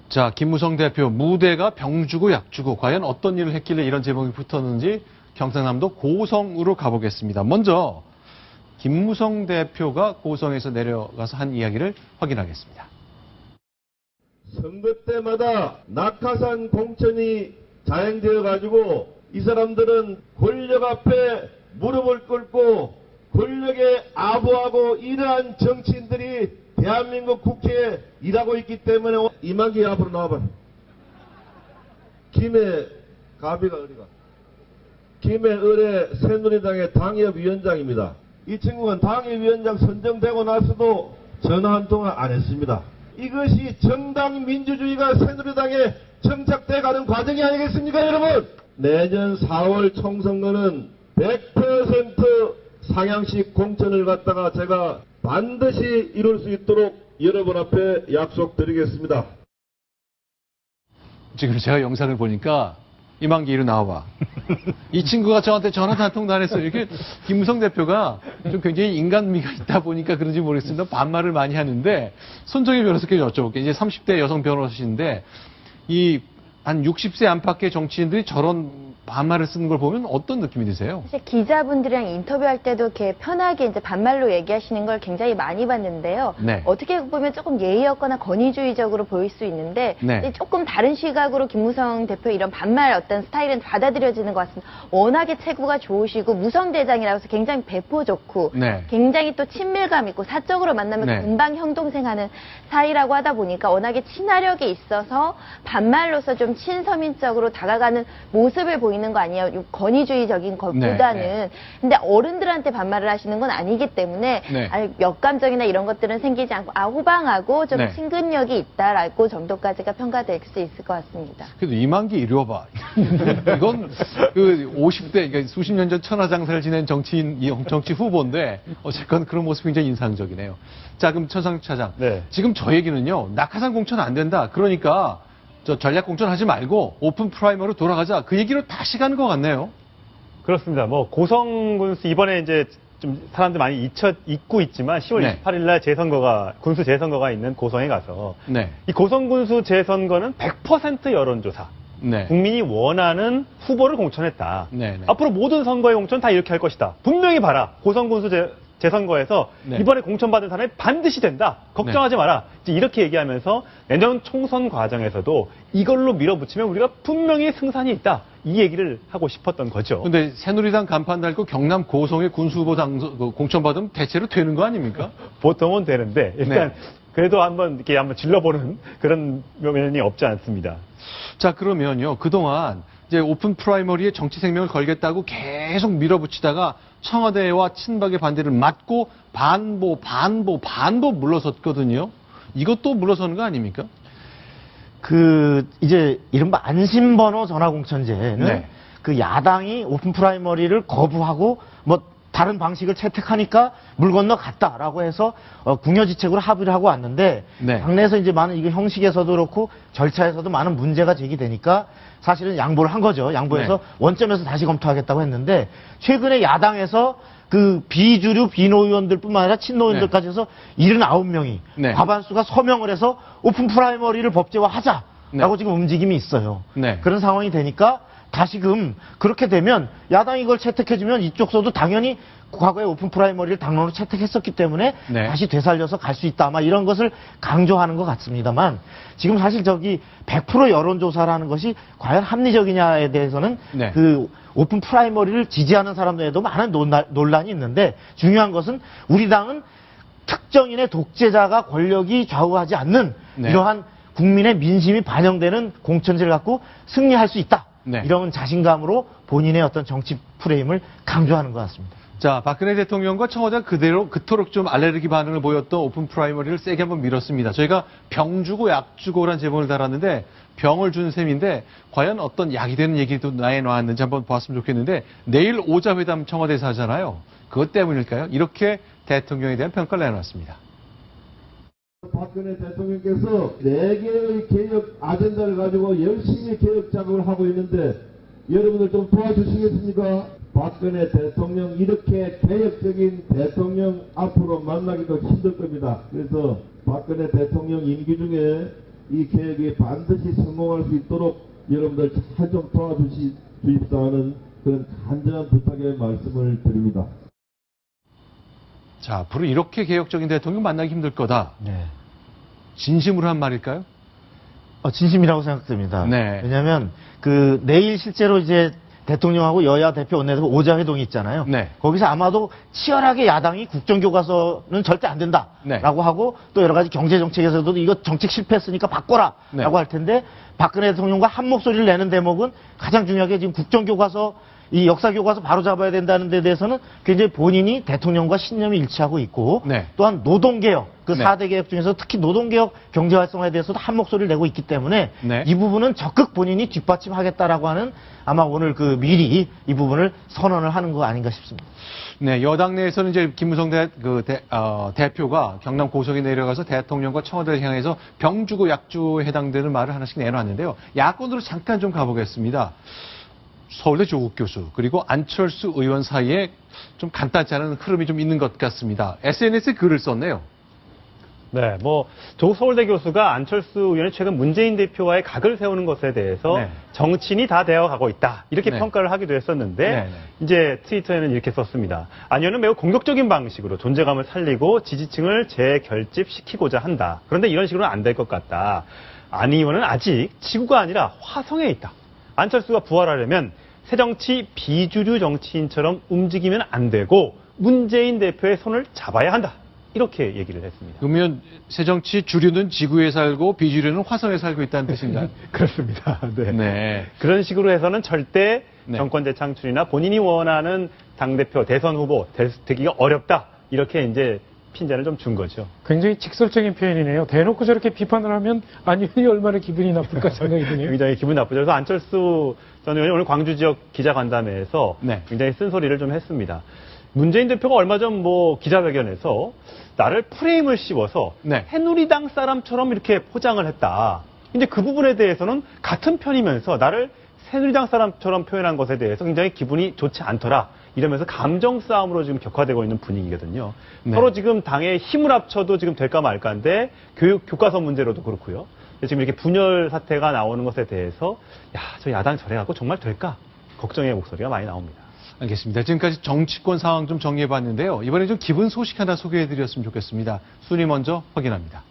자, 김무성 대표 무대가 병 주고 약 주고 과연 어떤 일을 했길래 이런 제목이 붙었는지 경상남도 고성으로 가보겠습니다. 먼저 김무성 대표가 고성에서 내려가서 한 이야기를 확인하겠습니다. 선거 때마다 낙하산 공천이 자행되어 가지고 이 사람들은 권력 앞에 무릎을 꿇고 권력에 아부하고 이러한 정치인들이 대한민국 국회에 일하고 있기 때문에 이만기 앞으로 나와봐. 김해 가비가 어디가? 김해 을의 새누리당의 당협위원장입니다. 이 친구는 당협위원장 선정되고 나서도 전화 한 통화 안 했습니다. 이것이 정당 민주주의가 새누리당에 정착돼 가는 과정이 아니겠습니까, 여러분? 내년 4월 총선거는 100% 상향식 공천을 갖다가 제가 반드시 이룰 수 있도록 여러분 앞에 약속드리겠습니다. 지금 제가 영상을 보니까 이만기 이리 나와봐. 이 친구가 저한테 전화도 한 통도 안 했어요. 이렇게 김무성 대표가 좀 굉장히 인간미가 있다 보니까 그런지 모르겠습니다. 반말을 많이 하는데 손정희 변호사께 여쭤볼게요. 이제 30대 여성 변호사신데 이 한 60세 안팎의 정치인들이 저런 반말을 쓰는 걸 보면 어떤 느낌이 드세요? 사실 기자분들이랑 인터뷰할 때도 이렇게 편하게 이제 반말로 얘기하시는 걸 굉장히 많이 봤는데요. 네. 어떻게 보면 조금 예의 없거나 권위주의적으로 보일 수 있는데 네. 조금 다른 시각으로 김무성 대표 이런 반말 어떤 스타일은 받아들여지는 것 같습니다. 워낙에 체구가 좋으시고 무성대장이라고 해서 굉장히 배포 좋고 네. 굉장히 또 친밀감 있고 사적으로 만나면 네. 금방 형동생하는 사이라고 하다 보니까 워낙에 친화력이 있어서 반말로서 좀 친서민적으로 다가가는 모습을 보이는 거 아니에요. 권위주의적인 것보다는. 네. 근데 어른들한테 반말을 하시는 건 아니기 때문에 네. 역감정이나 이런 것들은 생기지 않고 호방하고 좀 네. 친근력이 있다라고 정도까지가 평가될 수 있을 것 같습니다. 그래도 이만기 이리 와봐. 이건 그 50대, 그러니까 수십 년 전 천하장사를 지낸 정치 후보인데 어쨌건 그런 모습이 굉장히 인상적이네요. 자, 그럼 천상욱 차장. 네. 지금 저 얘기는요. 낙하산 공천 안 된다. 그러니까 저 전략 공천하지 말고 오픈 프라이머로 돌아가자. 그 얘기로 다시 가는 것 같네요. 그렇습니다. 뭐 고성군수 이번에 이제 좀 사람들 많이 잊고 있지만 10월 네. 28일 날 군수 재선거가 있는 고성에 가서 네. 이 고성군수 재선거는 100% 여론조사. 네. 국민이 원하는 후보를 공천했다. 네, 네. 앞으로 모든 선거의 공천 다 이렇게 할 것이다. 분명히 봐라. 고성군수 재선거에서 네. 이번에 공천받은 사람이 반드시 된다. 걱정하지 마라. 이제 이렇게 얘기하면서 내년 총선 과정에서도 이걸로 밀어붙이면 우리가 분명히 승산이 있다. 이 얘기를 하고 싶었던 거죠. 근데 새누리당 간판 달고 경남 고성의 군수후보 공천 받으면 대체로 되는 거 아닙니까? 보통은 되는데 일단 네. 그래도 한번 질러보는 그런 면이 없지 않습니다. 자, 그러면요. 그동안 이제 오픈 프라이머리에 정치 생명을 걸겠다고 계속 밀어붙이다가 청와대와 친박의 반대를 맞고 반보 물러섰거든요. 이것도 물러서는 거 아닙니까? 이제 이른바 안심번호 전화공천제는 네. 그 야당이 오픈 프라이머리를 거부하고 뭐 다른 방식을 채택하니까 물 건너 갔다라고 해서 궁여지책으로 합의를 하고 왔는데 네. 당내에서 이제 많은 이게 형식에서도 그렇고 절차에서도 많은 문제가 제기되니까 사실은 양보를 한 거죠. 양보해서 네. 원점에서 다시 검토하겠다고 했는데 최근에 야당에서 그 비주류 비노의원들뿐만 아니라 친노의원들까지 해서 79명이 네. 과반수가 서명을 해서 오픈 프라이머리를 법제화하자라고 네. 지금 움직임이 있어요. 네. 그런 상황이 되니까 다시금 그렇게 되면 야당이 이걸 채택해주면 이쪽서도 당연히 과거에 오픈 프라이머리를 당론으로 채택했었기 때문에 네. 다시 되살려서 갈 수 있다. 아마 이런 것을 강조하는 것 같습니다만 지금 사실 100% 여론조사라는 것이 과연 합리적이냐에 대해서는 네. 그 오픈 프라이머리를 지지하는 사람들에도 많은 논란이 있는데 중요한 것은 우리 당은 특정인의 독재자가 권력이 좌우하지 않는 네. 이러한 국민의 민심이 반영되는 공천제를 갖고 승리할 수 있다. 네. 이런 자신감으로 본인의 어떤 정치 프레임을 강조하는 것 같습니다. 자, 박근혜 대통령과 청와대가 그토록 좀 알레르기 반응을 보였던 오픈 프라이머리를 세게 한번 밀었습니다. 저희가 병 주고 약 주고란 제목을 달았는데 병을 준 셈인데 과연 어떤 약이 되는 얘기도 내놓았는지 한번 보았으면 좋겠는데 내일 오자회담 청와대에서 하잖아요. 그것 때문일까요? 이렇게 대통령에 대한 평가를 내놨습니다. 박근혜 대통령께서 4개의 개혁 아젠다를 가지고 열심히 개혁 작업을 하고 있는데 여러분들 좀 도와주시겠습니까? 박근혜 대통령 이렇게 개혁적인 대통령 앞으로 만나기도 힘들 겁니다. 그래서 박근혜 대통령 임기 중에 이 계획이 반드시 성공할 수 있도록 여러분들 잘 좀 도와주십사 하는 그런 간절한 부탁의 말씀을 드립니다. 자, 앞으로 이렇게 개혁적인 대통령 만나기 힘들 거다. 네. 진심으로 한 말일까요? 진심이라고 생각됩니다. 네. 왜냐하면 그 내일 실제로 이제 대통령하고 여야 대표 원내대표 오자회동이 있잖아요. 네. 거기서 아마도 치열하게 야당이 국정교과서는 절대 안 된다라고 네. 하고 또 여러 가지 경제 정책에서도 이거 정책 실패했으니까 바꿔라라고 네. 할 텐데 박근혜 대통령과 한 목소리를 내는 대목은 가장 중요하게 지금 국정교과서 이 역사교과서 바로 잡아야 된다는 데 대해서는 굉장히 본인이 대통령과 신념이 일치하고 있고 네. 또한 노동개혁, 그 네. 4대 개혁 중에서 특히 노동개혁 경제활성화에 대해서도 한 목소리를 내고 있기 때문에 네. 이 부분은 적극 본인이 뒷받침하겠다라고 하는 아마 오늘 그 미리 이 부분을 선언을 하는 거 아닌가 싶습니다. 네, 여당 내에서는 이제 김무성 대표가 경남 고성에 내려가서 대통령과 청와대를 향해서 병주고 약주에 해당되는 말을 하나씩 내놨는데요. 야권으로 잠깐 좀 가보겠습니다. 서울대 조국 교수 그리고 안철수 의원 사이에 좀 간단치 않은 흐름이 좀 있는 것 같습니다. SNS에 글을 썼네요. 네, 조국 서울대 교수가 안철수 의원이 최근 문재인 대표와의 각을 세우는 것에 대해서 네. 정치인이 다 되어가고 있다. 이렇게 네. 평가를 하기도 했었는데, 네, 네. 이제 트위터에는 이렇게 썼습니다. 안 의원은 매우 공격적인 방식으로 존재감을 살리고 지지층을 재결집시키고자 한다. 그런데 이런 식으로는 안 될 것 같다. 안 의원은 아직 지구가 아니라 화성에 있다. 안철수가 부활하려면 새정치 비주류 정치인처럼 움직이면 안 되고 문재인 대표의 손을 잡아야 한다. 이렇게 얘기를 했습니다. 그러면 새정치 주류는 지구에 살고 비주류는 화성에 살고 있다는 뜻인가요? 그렇습니다. 네. 네. 그런 식으로 해서는 절대 네. 정권 재창출이나 본인이 원하는 당대표, 대선 후보 되기가 어렵다. 이렇게 이제 핀잔을 좀 준 거죠. 굉장히 직설적인 표현이네요. 대놓고 저렇게 비판을 하면 안 의원이 얼마나 기분이 나쁠까 생각이 드네요. 굉장히 기분 나쁘죠. 그래서 안철수 전 의원이 오늘 광주 지역 기자간담회에서 네. 굉장히 쓴소리를 좀 했습니다. 문재인 대표가 얼마 전 기자회견에서 나를 프레임을 씌워서 네. 새누리당 사람처럼 이렇게 포장을 했다. 근데 그 부분에 대해서는 같은 편이면서 나를 새누리당 사람처럼 표현한 것에 대해서 굉장히 기분이 좋지 않더라. 이러면서 감정 싸움으로 지금 격화되고 있는 분위기거든요. 네. 서로 지금 당에 힘을 합쳐도 지금 될까 말까인데 교과서 문제로도 그렇고요. 지금 이렇게 분열 사태가 나오는 것에 대해서 저 야당 저래갖고 정말 될까? 걱정의 목소리가 많이 나옵니다. 알겠습니다. 지금까지 정치권 상황 좀 정리해봤는데요. 이번에 좀 기분 소식 하나 소개해드렸으면 좋겠습니다. 순위 먼저 확인합니다.